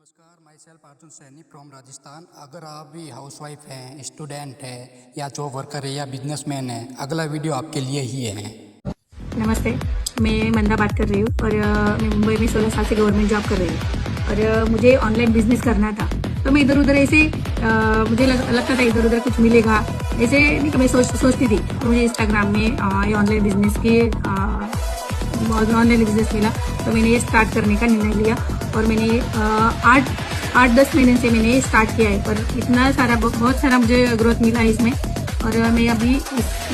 नमस्कार, my self Arjun Saini from Rajasthan. अगर आप भी हाउसवाइफ हैं, स्टूडेंट है या जॉब वर्कर है या बिजनेसमैन है, अगला वीडियो आपके लिए ही है। नमस्ते, मैं मंदा बात कर रही हूँ और मैं मुंबई में 16 साल से गवर्नमेंट जॉब कर रही हूँ और मुझे ऑनलाइन बिजनेस करना था। तो मैं इधर उधर ऐसे मुझे लगता था इधर उधर कुछ मिलेगा, ऐसे नहीं कि मैं सोचती थी। तो मुझे इंस्टाग्राम में ये ऑनलाइन बिजनेस मिला, तो मैंने ये स्टार्ट करने का निर्णय लिया और मैंने 8-10 महीने से मैंने स्टार्ट किया है। पर इतना सारा बहुत सारा मुझे ग्रोथ मिला है इसमें और मैं अभी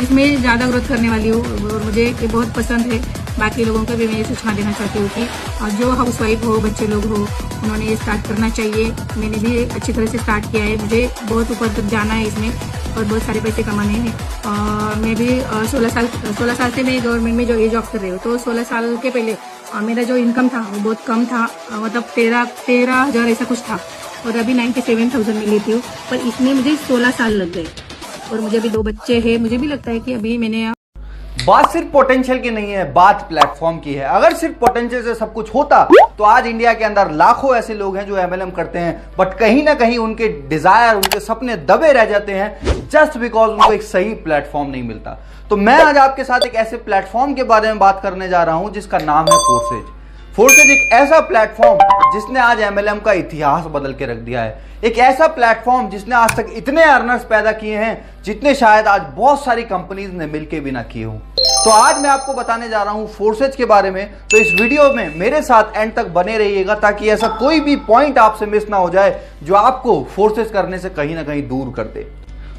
इसमें ज़्यादा ग्रोथ करने वाली हूँ और मुझे ये बहुत पसंद है। बाकी लोगों को भी मैं ये सूचना देना चाहती हूँ कि जो हाउसवाइफ हो, बच्चे लोग हो, उन्होंने ये स्टार्ट करना चाहिए। मैंने भी अच्छी तरह से स्टार्ट किया है, मुझे बहुत ऊपर तक जाना है इसमें और बहुत सारे पैसे कमाने हैं। मैं भी 16 साल से मैं गवर्नमेंट में ये जॉब कर रही हूँ। तो 16 साल के पहले मेरा जो इनकम था वो बहुत कम था, मतलब 13,000 ऐसा कुछ था और अभी 97,000 में लेती हूँ। पर इसमें मुझे 16 साल लग गए और मुझे अभी 2 बच्चे हैं। मुझे भी लगता है कि अभी मैंने बात सिर्फ पोटेंशियल की नहीं है, बात प्लेटफॉर्म की है। अगर सिर्फ पोटेंशियल से सब कुछ होता तो आज इंडिया के अंदर लाखों ऐसे लोग हैं जो एमएलएम करते हैं, बट कहीं ना कहीं उनके डिजायर, उनके सपने दबे रह जाते हैं जस्ट बिकॉज उनको एक सही प्लेटफॉर्म नहीं मिलता। तो मैं आज आपके साथ एक ऐसे प्लेटफॉर्म के बारे में बात करने जा रहा हूं जिसका नाम है फोर्सेज। फोर्सेज एक ऐसा प्लेटफॉर्म जिसने आज एमएलएम का इतिहास बदल के रख दिया है। एक ऐसा प्लेटफॉर्म जिसने आज तक इतने अर्नर्स पैदा किए हैं जितने शायद आज बहुत सारी कंपनीज ने मिलके भी ना किए हों। तो आज मैं आपको बताने जा रहा हूं फोर्सेज के बारे में। तो इस वीडियो में मेरे साथ एंड तक बने रहिएगा ताकि ऐसा कोई भी पॉइंट आपसे मिस ना हो जाए जो आपको फोर्सेज करने से कहीं ना कहीं दूर कर दे।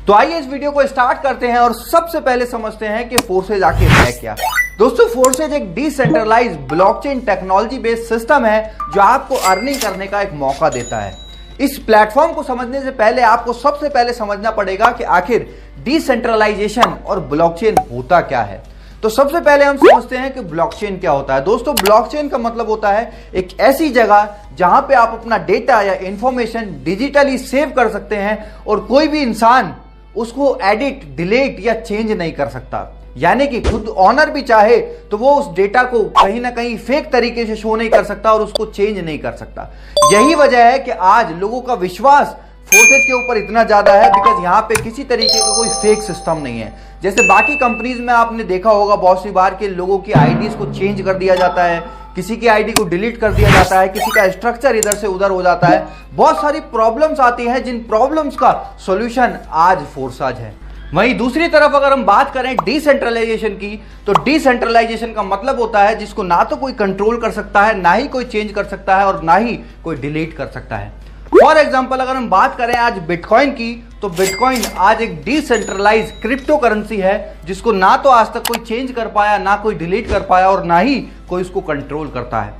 तो आइए इस वीडियो को स्टार्ट करते हैं और सबसे पहले समझते हैं कि फोर्सेज आखिर है क्या। दोस्तों, फोर्सेज एक decentralized blockchain technology based system है जो आपको अर्निंग करने का एक मौका देता है। इस प्लेटफॉर्म को समझने से पहले आपको सबसे पहले समझना पड़ेगा कि आखिर डिसेंट्रलाइजेशन और ब्लॉकचेन होता क्या है। तो सबसे पहले हम समझते हैं कि ब्लॉकचेन क्या होता है। दोस्तों, ब्लॉकचेन का मतलब होता है एक ऐसी जगह जहां पे आप अपना डेटा या इंफॉर्मेशन डिजिटली सेव कर सकते हैं और कोई भी इंसान उसको एडिट, डिलीट या चेंज नहीं कर सकता। यानी कि खुद ऑनर भी चाहे तो वो उस डेटा को कहीं ना कहीं फेक तरीके से शो नहीं कर सकता और उसको चेंज नहीं कर सकता। यही वजह है कि आज लोगों का विश्वास फोर्सेज के ऊपर इतना ज्यादा है बिकॉज यहाँ पे किसी तरीके का कोई फेक सिस्टम नहीं है। जैसे बाकी कंपनीज में आपने देखा होगा बहुत सी बार के लोगों की आईडीज को चेंज कर दिया जाता है, किसी की आईडी को डिलीट कर दिया जाता है, किसी का स्ट्रक्चर इधर से उधर हो जाता है। बहुत सारी प्रॉब्लम्स आती हैं जिन प्रॉब्लम्स का सॉल्यूशन आज फोर्सेज है। वहीं दूसरी तरफ अगर हम बात करें डिसेंट्रलाइजेशन की, तो डिसेंट्रलाइजेशन का मतलब होता है जिसको ना तो कोई कंट्रोल कर सकता है, ना ही कोई चेंज कर सकता है और ना ही कोई डिलीट कर सकता है। फॉर एग्जाम्पल अगर हम बात करें आज बिटकॉइन की, तो बिटकॉइन आज एक डिसेंट्रलाइज क्रिप्टो करेंसी है जिसको ना तो आज तक कोई चेंज कर पाया, ना कोई डिलीट कर पाया और ना ही कोई इसको कंट्रोल करता है।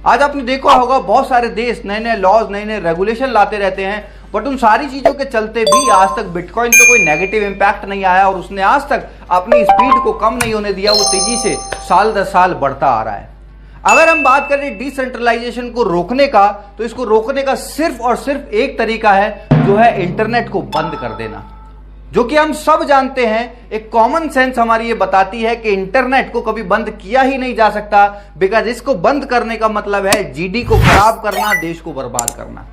आज आपने देखा होगा बहुत सारे देश नए नए लॉज, नए नए रेगुलेशन लाते रहते हैं, बट उन सारी चीजों के चलते भी आज तक बिटकॉइन पे कोई नेगेटिव इंपैक्ट नहीं आया और उसने आज तक अपनी स्पीड को कम नहीं होने दिया। वो तेजी से साल दर साल बढ़ता आ रहा है। अगर हम बात करें डिसेंट्रलाइजेशन को रोकने का, तो इसको रोकने का सिर्फ और सिर्फ एक तरीका है, जो है इंटरनेट को बंद कर देना। जो कि हम सब जानते हैं, एक कॉमन सेंस हमारी ये बताती है कि इंटरनेट को कभी बंद किया ही नहीं जा सकता बिकॉज इसको बंद करने का मतलब है जीडी को खराब करना, देश को बर्बाद करना।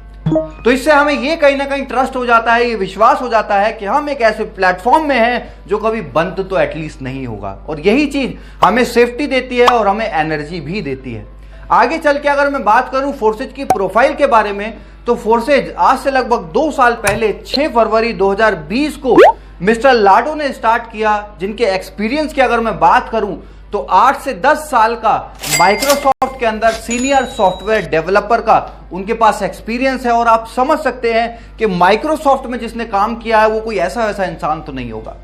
तो इससे हमें ये कहीं ना कहीं ट्रस्ट हो जाता है, ये विश्वास हो जाता है कि हम एक ऐसे प्लेटफॉर्म में हैं जो कभी बंद तो एटलीस्ट नहीं होगा और यही चीज हमें सेफ्टी देती है और हमें एनर्जी भी देती है। आगे चल के अगर मैं बात करूं फोर्सेज की प्रोफाइल के बारे में, तो फोर्सेज आज से लगभग 2 साल पहले 6 फरवरी 2020 को मिस्टर लाडो ने स्टार्ट किया, जिनके एक्सपीरियंस की अगर मैं बात करूं तो 8 से 10 साल का माइक्रोसॉफ्ट के अंदर सीनियर सॉफ्टवेयर डेवलपर का उनके पास एक्सपीरियंस है। और आप समझ सकते हैं कि माइक्रोसॉफ्ट में जिसने काम किया है वो कोई ऐसा वैसा इंसान तो नहीं होगा।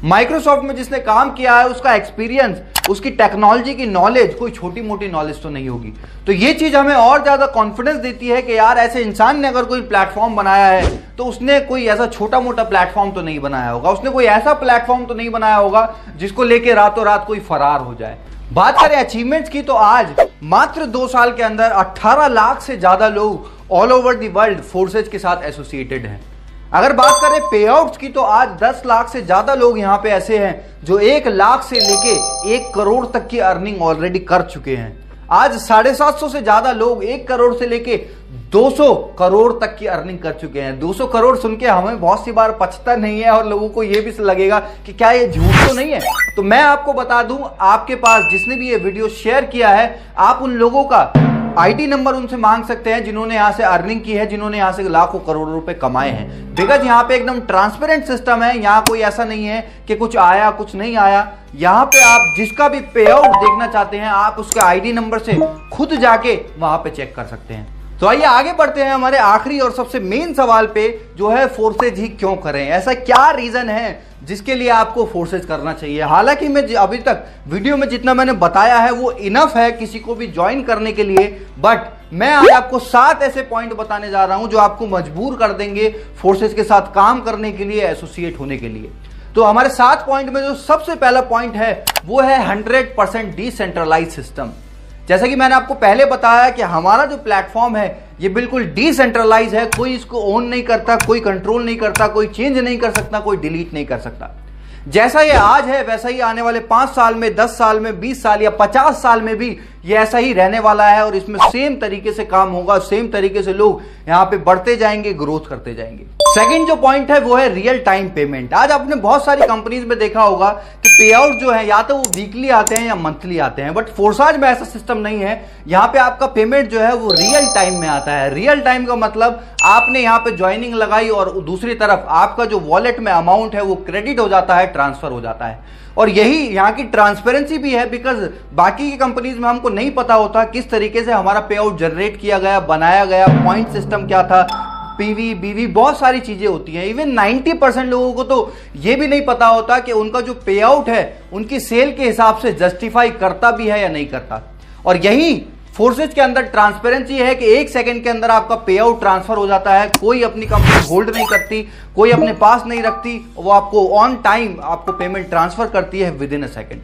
माइक्रोसॉफ्ट में जिसने काम किया है उसका एक्सपीरियंस, उसकी टेक्नोलॉजी की नॉलेज कोई छोटी मोटी नॉलेज तो नहीं होगी। तो ये चीज हमें और ज्यादा कॉन्फिडेंस देती है कि यार ऐसे इंसान ने अगर कोई प्लेटफॉर्म बनाया है तो उसने कोई ऐसा छोटा मोटा प्लेटफॉर्म तो नहीं बनाया होगा, उसने कोई ऐसा प्लेटफॉर्म तो नहीं बनाया होगा जिसको लेके रातों रात कोई फरार हो जाए। बात करें अचीवमेंट्स की, तो आज मात्र 2 साल के अंदर 18 लाख से ज्यादा लोग all over the world forces के साथ एसोसिएटेड हैं। अगर बात करें पे आउट्स की, तो आज 10 लाख से ज्यादा लोग यहां पे ऐसे हैं जो 1 लाख से लेके 1 करोड़ तक की अर्निंग ऑलरेडी कर चुके हैं। आज 750 से ज्यादा लोग 1 करोड़ से लेके 200 करोड़ तक की अर्निंग कर चुके हैं। 200 करोड़ सुन के हमें बहुत सी बार पचता नहीं है और लोगों को यह भी लगेगा कि क्या ये झूठ तो नहीं है। तो मैं आपको बता दूं, आपके पास जिसने भी ये वीडियो शेयर किया है, आप उन लोगों का आईडी नंबर उनसे मांग सकते हैं जिन्होंने यहां से अर्निंग की है, जिन्होंने यहां से लाखों करोड़ों रुपए कमाए हैं। बिकॉज यहां पे एकदम ट्रांसपेरेंट सिस्टम है, यहां कोई ऐसा नहीं है कि कुछ आया कुछ नहीं आया। यहां पे आप जिसका भी पे आउट देखना चाहते हैं, आप उसके आईडी नंबर से खुद जाके वहां पे चेक कर सकते हैं। तो आइए आगे बढ़ते हैं हमारे आखिरी और सबसे मेन सवाल पे, जो है फोर्सेज ही क्यों करें। ऐसा क्या रीजन है जिसके लिए आपको फोर्सेज करना चाहिए। हालांकि मैं अभी तक वीडियो में जितना मैंने बताया है वो इनफ है किसी को भी ज्वाइन करने के लिए, बट मैं आज आपको 7 ऐसे पॉइंट बताने जा रहा हूं जो आपको मजबूर कर देंगे फोर्सेज के साथ काम करने के लिए, एसोसिएट होने के लिए। तो हमारे 7 पॉइंट में जो सबसे पहला पॉइंट है वो है 100% डिसेंट्रलाइज सिस्टम। जैसा कि मैंने आपको पहले बताया कि हमारा जो प्लेटफॉर्म है ये बिल्कुल डिसेंट्रलाइज है, कोई इसको ओन नहीं करता, कोई कंट्रोल नहीं करता, कोई चेंज नहीं कर सकता, कोई डिलीट नहीं कर सकता। जैसा ये आज है वैसा ही आने वाले 5 साल में, 10 साल में, 20 साल या 50 साल में भी ये ऐसा ही रहने वाला है और इसमें सेम तरीके से काम होगा, सेम तरीके से लोग यहां पे बढ़ते जाएंगे, ग्रोथ करते जाएंगे। सेकंड जो पॉइंट है वो है रियल टाइम पेमेंट। आज आपने बहुत सारी कंपनीज में देखा होगा कि पे आउट जो है या तो वो वीकली आते हैं या मंथली आते हैं, बट फोर्साज में ऐसा सिस्टम नहीं है। यहां पे आपका पेमेंट जो है वो रियल टाइम में आता है। रियल टाइम का मतलब आपने यहां पे ज्वाइनिंग लगाई और दूसरी तरफ आपका जो वॉलेट में अमाउंट है वो क्रेडिट हो जाता है, ट्रांसफर हो जाता है। और यही यहाँ की ट्रांसपेरेंसी भी है, बिकॉज बाकी की कंपनीज में हमको नहीं पता होता किस तरीके से हमारा पे आउट जनरेट किया गया, बनाया गया, पॉइंट सिस्टम क्या था, पीवी बीवी बहुत सारी चीजें होती हैं। इवन 90% लोगों को तो यह भी नहीं पता होता कि उनका जो पे आउट है उनकी सेल के हिसाब से जस्टिफाई करता भी है या नहीं करता। और यही फोर्सेज के अंदर ट्रांसपेरेंसी है कि 1 सेकंड के अंदर आपका पे आउट ट्रांसफर हो जाता है। कोई अपनी कंपनी होल्ड नहीं करती, कोई अपने पास नहीं रखती, वो आपको ऑन टाइम आपको पेमेंट ट्रांसफर करती है with in a second.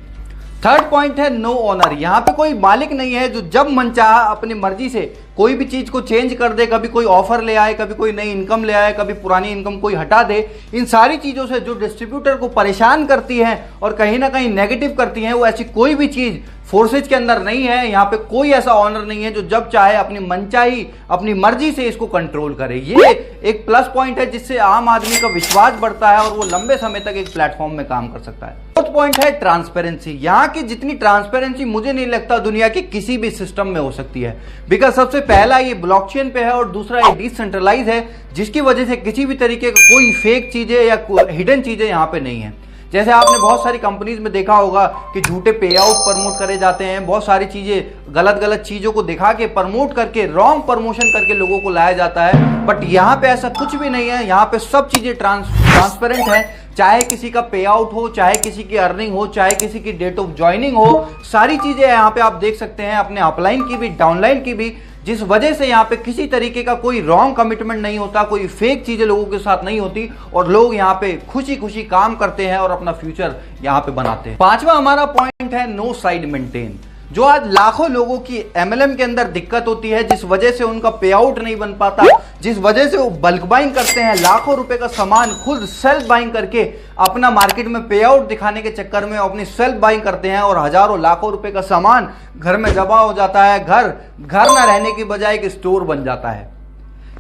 Third point है नो ओनर। यहां पे कोई मालिक नहीं है जो जब मन चाहा अपनी मर्जी से कोई भी चीज को चेंज कर दे, कभी कोई ऑफर ले आए, कभी कोई नई इनकम ले आए, कभी पुरानी इनकम कोई हटा दे। इन सारी चीजों से जो डिस्ट्रीब्यूटर को परेशान करती है और कहीं ना कहीं नेगेटिव करती है, वो ऐसी कोई भी चीज फोर्सेज के अंदर नहीं है। यहां पे कोई ऐसा ऑनर नहीं है जो जब चाहे अपनी मनचाही अपनी मर्जी से इसको कंट्रोल करे। ये एक प्लस पॉइंट है जिससे आम आदमी का विश्वास बढ़ता है और वो लंबे समय तक एक प्लेटफॉर्म में काम कर सकता है। फोर्थ पॉइंट है ट्रांसपेरेंसी। यहां की जितनी ट्रांसपेरेंसी मुझे नहीं लगता दुनिया के किसी भी सिस्टम में हो सकती है, बिकॉज सबसे पहला ये ब्लॉकचेन पे है और दूसरा ये डिसेंट्रलाइज है, जिसकी वजह से किसी भी तरीके का कोई फेक चीजें या हिडन चीजें यहां पे नहीं है। जैसे आपने बहुत सारी कंपनीज में देखा होगा कि झूठे पे आउट प्रमोट करे जाते हैं, बहुत सारी चीजें गलत चीजों को दिखा के प्रमोट करके रॉन्ग प्रमोशन करके लोगों को लाया जाता है। बट यहाँ पे ऐसा कुछ भी नहीं है, यहाँ पे सब चीजें ट्रांसपेरेंट है। चाहे किसी का पे आउट हो, चाहे किसी की अर्निंग हो, चाहे किसी की डेट ऑफ ज्वाइनिंग हो, सारी चीजें यहाँ पे आप देख सकते हैं, अपने अपलाइन की भी डाउनलाइन की भी, जिस वजह से यहाँ पे किसी तरीके का कोई रॉन्ग कमिटमेंट नहीं होता, कोई फेक चीजें लोगों के साथ नहीं होती और लोग यहाँ पे खुशी खुशी काम करते हैं और अपना फ्यूचर यहाँ पे बनाते हैं। पांचवा हमारा पॉइंट है नो साइड मेंटेन। जो आज लाखों लोगों की एमएलएम के अंदर दिक्कत होती है, जिस वजह से उनका पे आउट नहीं बन पाता, जिस वजह से वो बल्क बाइंग करते हैं, लाखों रुपए का सामान खुद सेल्फ बाइंग करके अपना मार्केट में पे आउट दिखाने के चक्कर में अपनी सेल्फ बाइंग करते हैं और हजारों लाखों रुपए का सामान घर में जमा हो जाता है। घर ना रहने की बजाय एक स्टोर बन जाता है।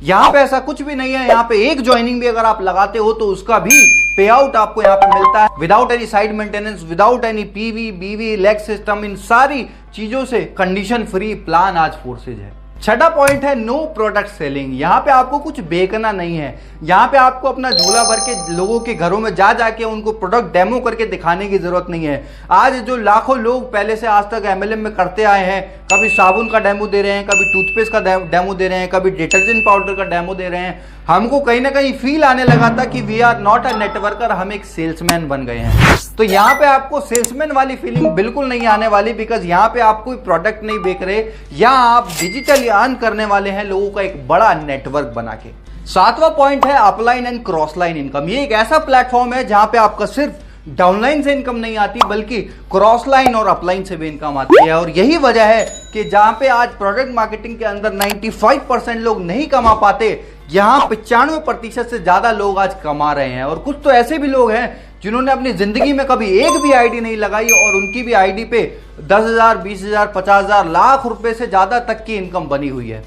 यहां पे ऐसा कुछ भी नहीं है। यहां पे एक ज्वाइनिंग भी अगर आप लगाते हो तो उसका भी पे आउट आपको यहां पे मिलता है without any side maintenance, without any PV बीवी लेग सिस्टम। इन सारी चीजों से कंडीशन फ्री प्लान आज फोर्सेज है। छठा पॉइंट है नो प्रोडक्ट सेलिंग। यहां पे आपको कुछ बेचना नहीं है, यहां पे आपको अपना झोला भर के लोगों के घरों में जाके उनको प्रोडक्ट डेमो करके दिखाने की जरूरत नहीं है। आज जो लाखों लोग पहले से आज तक एमएलएम में करते आए हैं, कभी साबुन का डेमो दे रहे हैं, कभी टूथपेस्ट का डेमो दे रहे हैं, कभी डिटर्जेंट पाउडर का डेमो दे रहे हैं, हमको कहीं ना कहीं फील आने लगा था कि we are not a networker, हम एक सेल्समैन बन गए हैं। तो यहाँ पे आपको सेल्समैन वाली फीलिंग बिल्कुल नहीं आने वाली, बिकॉज यहाँ पे आप कोई प्रोडक्ट नहीं बेच रहे, या आप डिजिटली अर्न करने वाले हैं लोगों का एक बड़ा नेटवर्क बना के। सातवां पॉइंट है upline and cross line income. ये एक ऐसा प्लेटफॉर्म है जहां पे आपका सिर्फ डाउनलाइन से इनकम नहीं आती, बल्कि क्रॉस लाइन और अपलाइन से भी इनकम आती है। और यही वजह है कि जहां पे आज प्रोडक्ट मार्केटिंग के अंदर 95% लोग नहीं कमा पाते, यहां 95% से ज्यादा लोग आज कमा रहे हैं। और कुछ तो ऐसे भी लोग हैं जिन्होंने अपनी जिंदगी में कभी एक भी आईडी नहीं लगाई और उनकी भी आईडी पे 10,000, 20,000, 50,000, लाख रुपए से ज्यादा तक की इनकम बनी हुई है।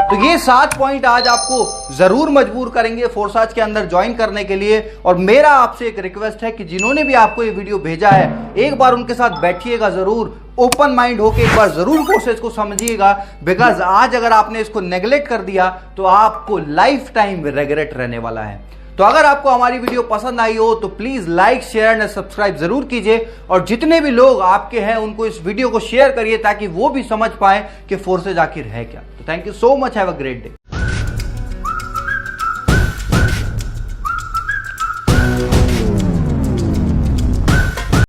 तो ये 7 पॉइंट आज आपको जरूर मजबूर करेंगे फोर्साज के अंदर ज्वाइन करने के लिए। और मेरा आपसे एक रिक्वेस्ट है कि जिन्होंने भी आपको ये वीडियो भेजा है, एक बार उनके साथ बैठिएगा जरूर, ओपन माइंड होके एक बार जरूर कोर्सेज को समझिएगा। बिकॉज आज अगर आपने इसको नेग्लेक्ट कर दिया तो आपको लाइफ टाइम रिग्रेट रहने वाला है। तो अगर आपको हमारी वीडियो पसंद आई हो तो please like, share and subscribe जरूर कीजिए। और जितने भी लोग आपके हैं उनको इस वीडियो को शेयर करिए ताकि वो भी समझ पाए कि फोर्सेज आखिर है क्या। तो thank you so much, have a great day.